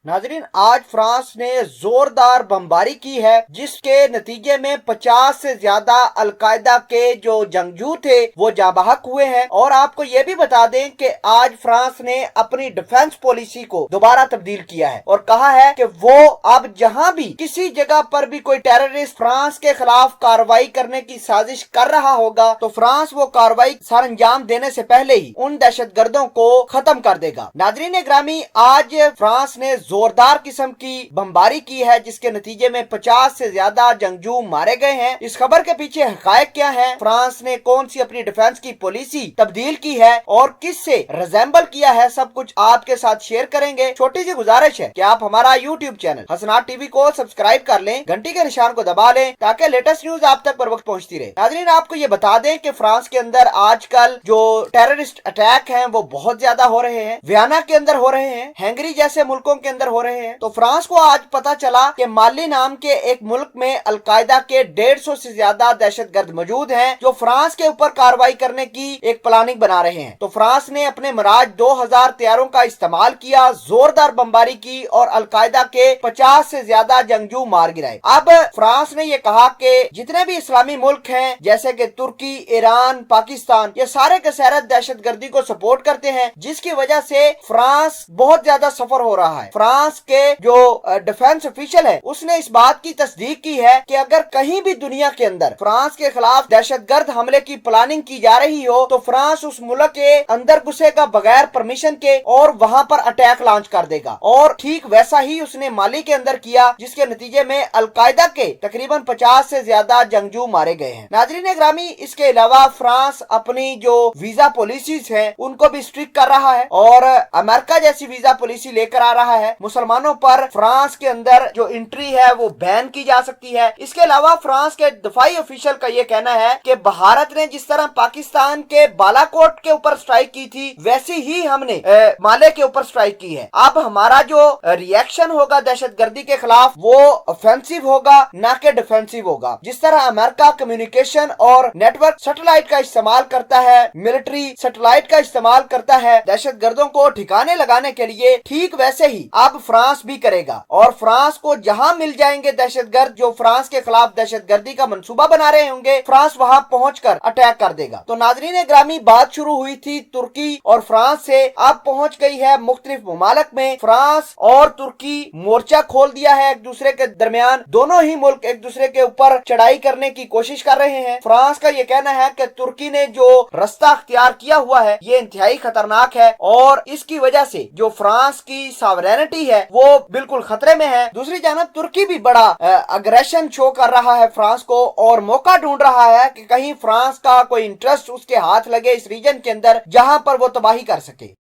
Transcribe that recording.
नाजरीन, आज फ्रांस ने जोरदार बमबारी की है जिसके नतीजे में 50 से ज्यादा अलकायदा के जो जंगजू थे वो जाँ बहक हुए हैं। और आपको ये भी बता दें कि आज फ्रांस ने अपनी डिफेंस पॉलिसी को दोबारा तब्दील किया है और कहा है कि वो अब जहां भी किसी जगह पर भी कोई टेररिस्ट फ्रांस के खिलाफ कार्रवाई करने की साजिश कर रहा होगा तो फ्रांस वो कार्रवाई सर अंजाम देने से पहले ही उन दहशतगर्दों को खत्म कर देगा। नाजरीन ग्रामी, आज फ्रांस ने जोरदार किस्म की बमबारी की है जिसके नतीजे में 50 से ज्यादा जंगजू मारे गए हैं। इस खबर के पीछे हकायक क्या है, फ्रांस ने कौन सी अपनी डिफेंस की पॉलिसी तब्दील की है और किससे रिजेंबल किया है, सब कुछ आपके साथ शेयर करेंगे। छोटी सी गुजारिश है कि आप हमारा यूट्यूब चैनल हसनात टीवी को सब्सक्राइब कर लें, घंटी के निशान को दबा लें ताकि लेटेस्ट न्यूज आप तक बर वक्त पहुंचती रहे। नाज़रीन, आपको ये बता दें कि फ्रांस के अंदर आजकल जो टेररिस्ट अटैक हैं वो बहुत ज्यादा हो रहे हैं। वियना के अंदर हो रहे हैं, हंगरी जैसे मुल्कों के अंदर हो रहे हैं। तो फ्रांस को आज पता चला कि माली नाम के एक मुल्क में अलकायदा के 150 से ज्यादा दहशतगर्द मौजूद हैं जो फ्रांस के ऊपर कार्रवाई करने की एक प्लानिंग बना रहे हैं। तो फ्रांस ने अपने मिराज 2000 तैयारों का इस्तेमाल किया, जोरदार बमबारी की और अलकायदा के 50 से ज्यादा जंगजू मार गिराए। अब फ्रांस ने यह कहा कि जितने भी इस्लामी मुल्क हैं जैसे कि तुर्की, ईरान, पाकिस्तान, ये सारे के सारे दहशतगर्दी को सपोर्ट करते हैं जिसकी वजह से फ्रांस बहुत ज्यादा सफर हो रहा है। फ्रांस के जो डिफेंस ऑफिशियल है उसने इस बात की तस्दीक की है कि अगर कहीं भी दुनिया के अंदर फ्रांस के खिलाफ दहशतगर्द हमले की प्लानिंग की जा रही हो तो फ्रांस उस मुल्क के अंदर घुसेगा बगैर परमिशन के और वहां पर अटैक लॉन्च कर देगा। और ठीक वैसा ही उसने माली के अंदर किया जिसके नतीजे में अलकायदा के तकरीबन 50 से ज्यादा जंगजू मारे गए हैं। नाज़रीन ग्रामी, इसके अलावा फ्रांस अपनी जो वीजा पॉलिसीज है उनको भी स्ट्रिक्ट कर रहा है और अमेरिका जैसी वीजा पॉलिसी लेकर आ रहा है। मुसलमानों पर फ्रांस के अंदर जो एंट्री है वो बैन की जा सकती है। इसके अलावा फ्रांस के दफाई ऑफिशियल का ये कहना है कि भारत ने जिस तरह पाकिस्तान के बालाकोट के ऊपर स्ट्राइक की थी वैसी ही हमने माले के ऊपर स्ट्राइक की है। अब हमारा जो रिएक्शन होगा दहशतगर्दी के खिलाफ वो ऑफेंसिव होगा ना कि डिफेंसिव होगा। जिस तरह अमेरिका कम्युनिकेशन और नेटवर्क सैटेलाइट का इस्तेमाल करता है, मिलिट्री सैटेलाइट का इस्तेमाल करता है दहशतगर्दों को ठिकाने लगाने के लिए, ठीक वैसे ही अब फ्रांस भी करेगा। और फ्रांस को जहां मिल जाएंगे दहशतगर्द जो फ्रांस के खिलाफ दहशतगर्दी का मंसूबा बना रहे होंगे, फ्रांस वहां पहुंचकर अटैक कर देगा। तो नाज़रीन ग्रामी, बात शुरू हुई थी तुर्की और फ्रांस से, अब पहुंच गई है मुख्तलिफ ममालिक में। फ्रांस और तुर्की मोर्चा खोल दिया है एक दूसरे के दरमियान। दोनों ही मुल्क एक दूसरे के ऊपर चढ़ाई करने की कोशिश कर रहे हैं। फ्रांस का यह कहना है कि तुर्की ने जो रास्ता अख्तियार किया हुआ है ये इंतहाई खतरनाक है और इसकी वजह से जो फ्रांस की सॉवरेनिटी है वो बिल्कुल खतरे में है। दूसरी जानब तुर्की भी बड़ा अग्रेशन शो कर रहा है फ्रांस को और मौका ढूंढ रहा है कि कहीं फ्रांस का कोई इंटरेस्ट उसके हाथ लगे इस रीजन के अंदर जहां पर वो तबाही कर सके।